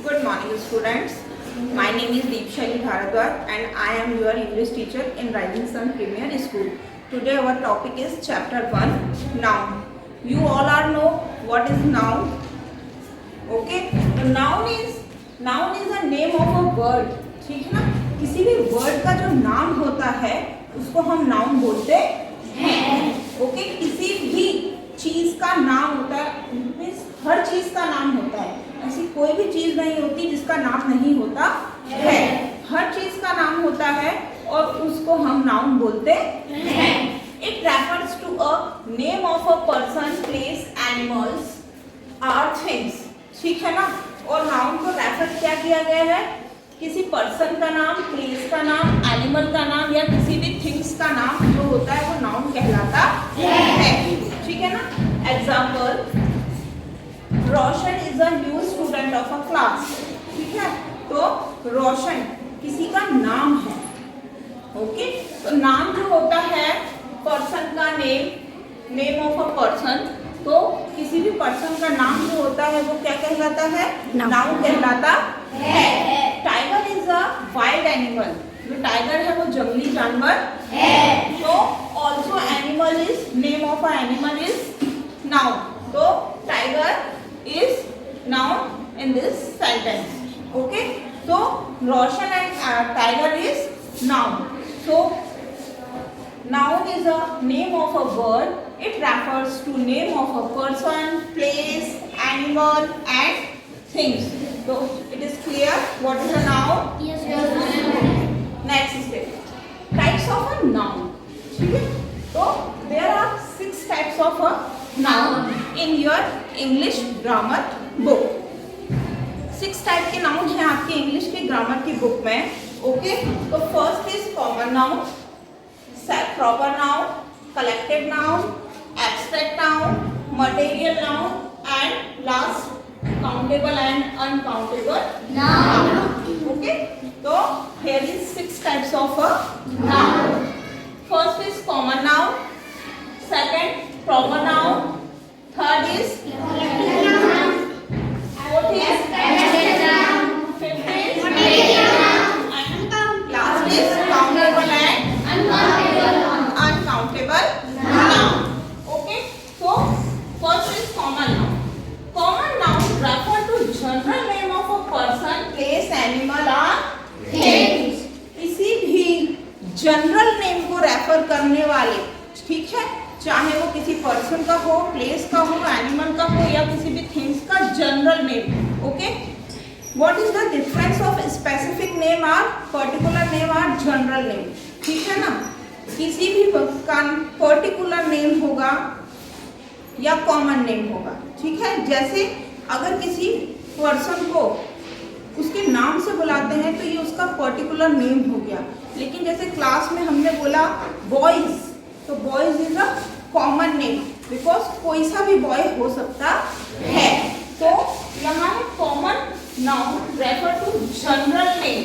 Good morning, students. My name is Deepshali Bharadwaj and I am your English teacher in Rising Sun Premier School. Today our topic is Chapter 1, Noun. You all are know what is noun. Okay? तो noun is a name of a word. ठीक है ना? किसी भी word का जो नाम होता है उसको हम noun बोलते हैं. ओके? किसी भी चीज का नाम होता है, मीन्स हर चीज का नाम होता है. ऐसी कोई भी चीज नहीं होती जिसका नाम नहीं होता है. हर चीज का नाम होता है और उसको हम नाउन बोलते हैं. It refers to a name of a person, place, animals or things. ठीक है ना? और नाउन को रेफर क्या किया गया है? किसी पर्सन का नाम, प्लेस का नाम, एनिमल का नाम या किसी भी थिंग्स का नाम जो होता है वो नाउन कहलाता है. ठीक है ना? Example, Roshan is a new student of a class. ठीक है? तो रोशन किसी का नाम है. ओके? तो नाम जो होता है पर्सन का नेम ऑफ अ पर्सन, तो किसी भी पर्सन का नाम जो होता है वो क्या कहलाता है? नाउन कहलाता है. Tiger is a wild animal. जो टाइगर है वो जंगली जानवर है. तो also animal is, name of a animal is noun. तो tiger is noun in this sentence. Okay, so Roshan and tiger is noun. So noun is a name of a word. It refers to name of a person, place, animal and things. So it is clear what is a noun? Yes. Next step, types of a noun. ठीक है? तो there are 6 types of a noun in your English grammar book. 6 type के noun हैं आपके English के grammar की book में. Okay? तो first is common noun, proper noun, collected noun, abstract noun, material noun and last countable and uncountable noun. Okay? तो here is 6 types of a noun. First is common noun, second proper noun, third is fourth is fifth is and last is countable and uncountable noun. Okay, so first is common noun. Common noun refer to general name of a person, place, animal or things. किसी भी general name को refer करने वाले, ठीक है, चाहे वो किसी पर्सन का हो, प्लेस का हो, एनिमल का हो या किसी भी थिंग्स का general name. Okay? What is the difference of specific name और पर्टिकुलर नेम और जनरल नेम? ठीक है ना? किसी भी का पर्टिकुलर नेम होगा या कॉमन नेम होगा. ठीक है? जैसे अगर किसी पर्सन को उसके नाम से बुलाते हैं तो ये उसका पर्टिकुलर नेम हो गया. लेकिन जैसे क्लास में हमने बोला बॉयज, तो boys is a common name because कोई सा भी बॉय हो सकता है. तो यहाँ है common noun refer to general name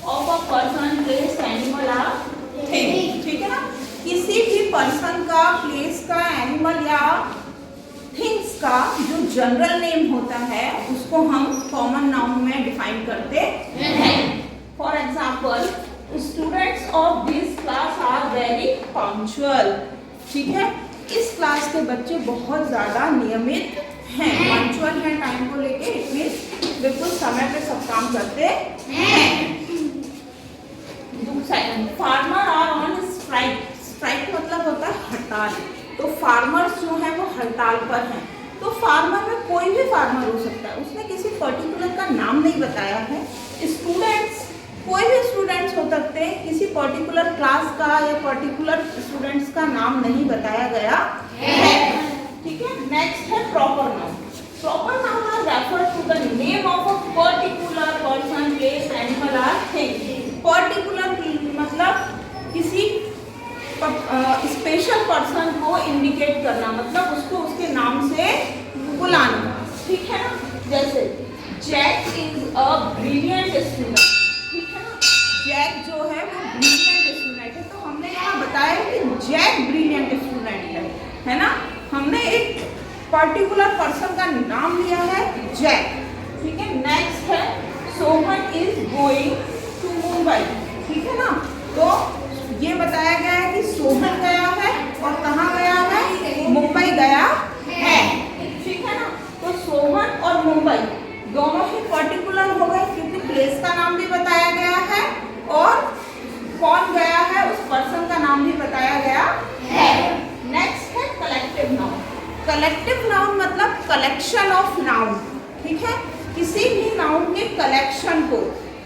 of a person, place, animal और थिंग. ठीक है ना? किसी भी पर्सन का, प्लेस का, एनिमल या थिंग्स का जो जनरल नेम होता है उसको हम कॉमन नाउन में डिफाइन करते हैं. For example, students of this class are very punctual. ठीक है? इस क्लास के बच्चे बहुत ज़्यादा नियमित हैं. पंक्चुअल हैं टाइम को लेके, इट मीन्स बिल्कुल समय पे सब काम करते हैं. Second, farmer are on strike. Strike मतलब होता है हड़ताल. तो फार्मर्स जो हैं वो हड़ताल पर हैं. तो फार्मर में कोई भी फार्मर हो सकता है, उसने किसी पर्टिकुलर का नाम नहीं बताया है. स्टूडेंट्स, कोई भी स्टूडेंट्स हो सकते हैं, किसी पर्टिकुलर क्लास का या पर्टिकुलर स्टूडेंट्स का नाम नहीं बताया गया है. ठीक है? नेक्स्ट है proper noun. Proper noun are refer to the name of a particular person, place, animal और थिंग. पर्टिकुलर मतलब किसी स्पेशल पर्सन को इंडिकेट करना, मतलब उसको उसके नाम से बुलाना. ठीक है ना? जैसे Jack is a brilliant student. Jack जो है वो ब्रिलियंट स्टूडेंट है. तो हमने यहाँ बताया कि जैक ब्रिलियंट स्टूडेंट है ना? हमने एक पर्टिकुलर पर्सन का नाम लिया है जैक. ठीक है। नेक्स्ट है Sohan is going to Mumbai, ठीक है ना। तो ये बताया गया है कि सोहन गया है और कहाँ गया है, मुंबई गया है, ठीक है ना। तो सोहन और मुंबई दोनों ही पर्टिकुलर हो गए क्योंकि प्लेस का नाम भी बताया गया है और कौन गया है उस पर्सन का नाम भी बताया गया है। नेक्स्ट है कलेक्टिव नाउन। कलेक्टिव नाउन मतलब कलेक्शन ऑफ नाउन, ठीक है। किसी भी नाउन के कलेक्शन को,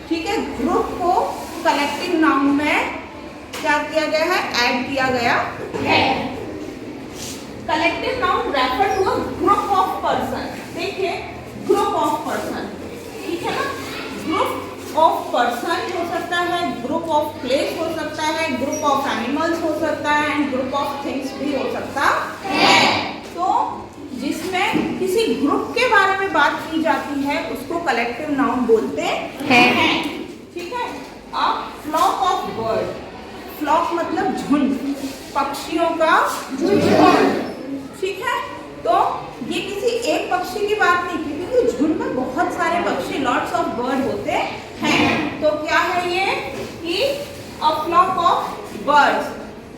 ठीक है, ग्रुप को कलेक्टिव नाउन में क्या किया गया है, ऐड किया गया है। Collective noun refer to a group of person. देखिए ग्रुप ऑफ पर्सन, ठीक है ना। ग्रुप ऑफ पर्सन हो सकता है, ग्रुप ऑफ प्लेस हो सकता है, ग्रुप ऑफ एनिमल्स हो सकता है एंड ग्रुप ऑफ थिंग्स भी हो सकता है। तो जिसमें किसी ग्रुप के बारे में बात की जाती है उसको कलेक्टिव नाउन बोलते हैं, ठीक है। अब फ्लॉक ऑफ बर्ड, फ्लॉक मतलब झुंड, पक्षियों का झुंड, ठीक है। तो ये किसी एक पक्षी की बात नहीं की क्योंकि झुंड में बहुत सारे पक्षी, लॉट्स ऑफ बर्ड होते हैं। तो क्या है ये कि अ फ्लॉक ऑफ बर्ड्स,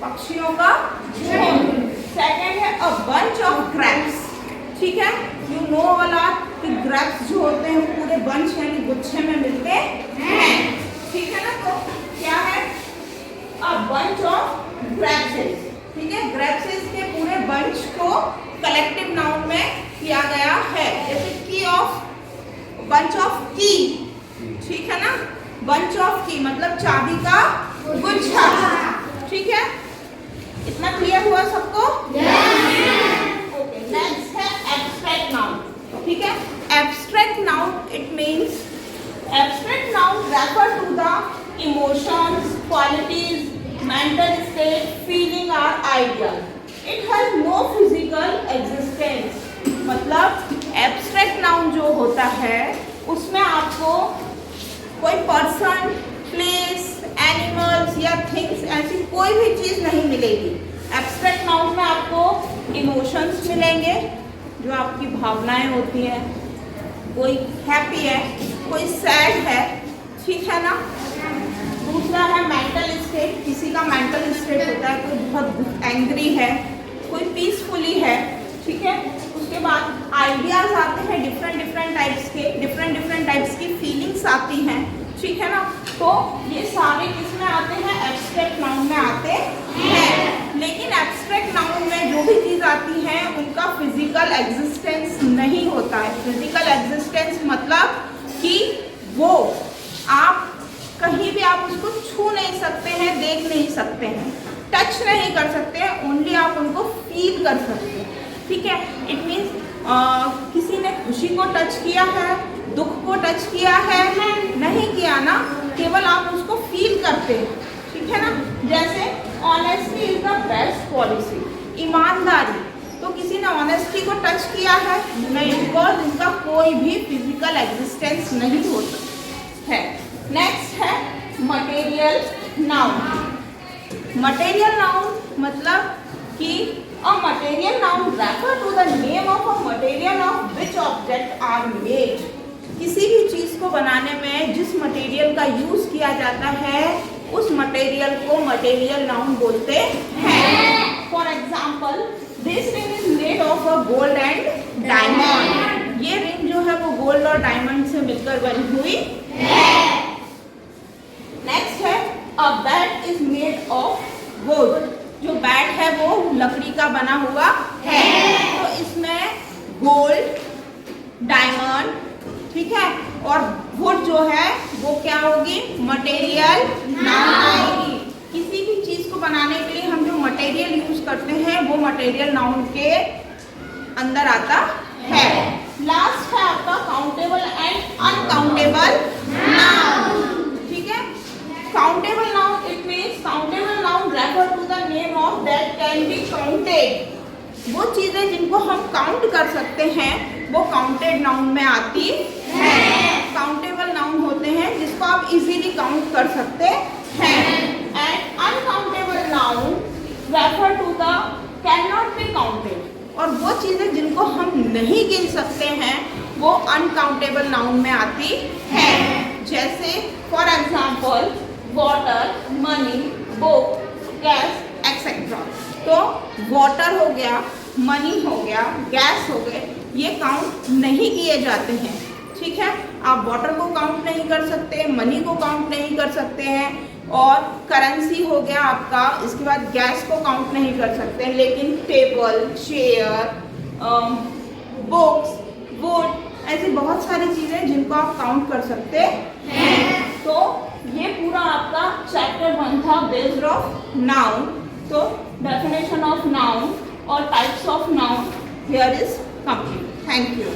पक्षियों का झुंड। सेकंड है अ बंच ऑफ ग्रेप्स, ठीक है। यू नो वाला कि ग्रेप्स जो होते हैं पूरे बंच यानी गुच्छे में मिलते हैं, ठीक है ना। तो क्या है, अ बंच ऑफ ग्रेप्सेस, ठीक है। ग्रेप्सेस के पूरे बंच को कलेक्टिव नाउन में किया गया है। जैसे की ऑफ, बंच ऑफ की, ठीक है ना। बंच ऑफ की मतलब चाबी का गुच्छा, ठीक है। इतना क्लियर हुआ सबको? ओके। नेक्स्ट है एब्स्ट्रैक्ट नाउन, ठीक है। Abstract noun it means, abstract noun refer to the emotions, qualities, mental state, feeling or idea. It has no physical existence. मतलब एब्स्ट्रैक्ट नाउन जो होता है उसमें आपको कोई पर्सन, प्लेस, एनिमल्स या थिंग्स ऐसी कोई भी चीज़ नहीं मिलेगी। एब्स्ट्रैक्ट नाउन में आपको इमोशंस मिलेंगे जो आपकी भावनाएं होती हैं, कोई हैप्पी है, कोई सैड है, ठीक है ना। दूसरा है मेंटल स्टेट, किसी का मेंटल स्टेट होता है, कोई बहुत एंग्री है, कोई पीसफुली है, ठीक है। उसके बाद आइडियाज आते हैं डिफरेंट टाइप्स की फीलिंग्स आती हैं, ठीक है ना। तो ये सारे किसमें आते हैं, एब्स्ट्रैक्ट नाउन में आते हैं। लेकिन एब्स्ट्रैक्ट नाउन में जो भी चीज़ आती है उनका फिजिकल एग्जिस्टेंस नहीं होता है। फिजिकल एग्जिस्टेंस मतलब कि वो आप कहीं भी आप उसको छू नहीं सकते हैं, देख नहीं सकते हैं, टच नहीं कर सकते हैं, ओनली आप उनको फील कर सकते हैं, ठीक है। इट मीन्स किसी ने खुशी को टच किया है, दुख को टच किया है, नहीं किया ना, केवल आप उसको फील करते हैं, ठीक है ना। जैसे honesty is the best policy, ईमानदारी, तो किसी ने ऑनेस्टी को टच किया है नहीं, बिकॉज इनका कोई भी फिजिकल एग्जिस्टेंस नहीं होता है। नेक्स्ट है मटेरियल नाउन। मटेरियल नाउन मतलब कि a material noun refer to the name of a material of which object are made. किसी भी चीज़ को बनाने में जिस मटेरियल का यूज़ किया जाता है उस मटेरियल को मटेरियल नाउन बोलते हैं। For example this ring is made of a gold and diamond. ये रिंग जो है वो गोल्ड और डायमंड से मिलकर बनी हुई है। नेक्स्ट है a bat is made of would. जो बैट है वो लकड़ी का बना हुआ है, तो इसमें गोल्ड, डायमंड, ठीक है, और वुड जो है वो क्या होगी, मटेरियल नाउन आएगी। किसी भी चीज को बनाने के लिए हम जो मटेरियल यूज करते हैं वो मटेरियल नाउन के अंदर आता है। लास्ट है आपका काउंटेबल एंड अनकाउंटेबल नाउन, ठीक है। Countable noun it means countable noun refer to the name of that can be counted. वो चीजें जिनको हम काउंट कर सकते हैं वो काउंटेड नाउन में आती है। काउंटेबल नाउन होते हैं जिसको आप इजीली काउंट कर सकते हैं। And uncountable noun refer to the can not be counted, और वो चीजें जिनको हम नहीं गिन सकते हैं वो अनकाउंटेबल नाउन में आती है। जैसे for example water, money, book, gas etcetera. तो वाटर हो गया, मनी हो गया, गैस हो गए, ये काउंट नहीं किए जाते हैं। ठीक है, आप वाटर को काउंट नहीं कर सकते, मनी को काउंट नहीं कर सकते हैं, और करेंसी हो गया आपका, इसके बाद गैस को काउंट नहीं कर सकते। लेकिन टेबल, चेयर, बुक्स, वुड, ऐसी बहुत सारी चीज़ें जिनको आप काउंट कर सकते हैं। तो ये पूरा आपका चैप्टर 1 था बेस्ड ऑफ नाउन। तो डेफिनेशन ऑफ नाउन और types of noun here is complete. Thank you.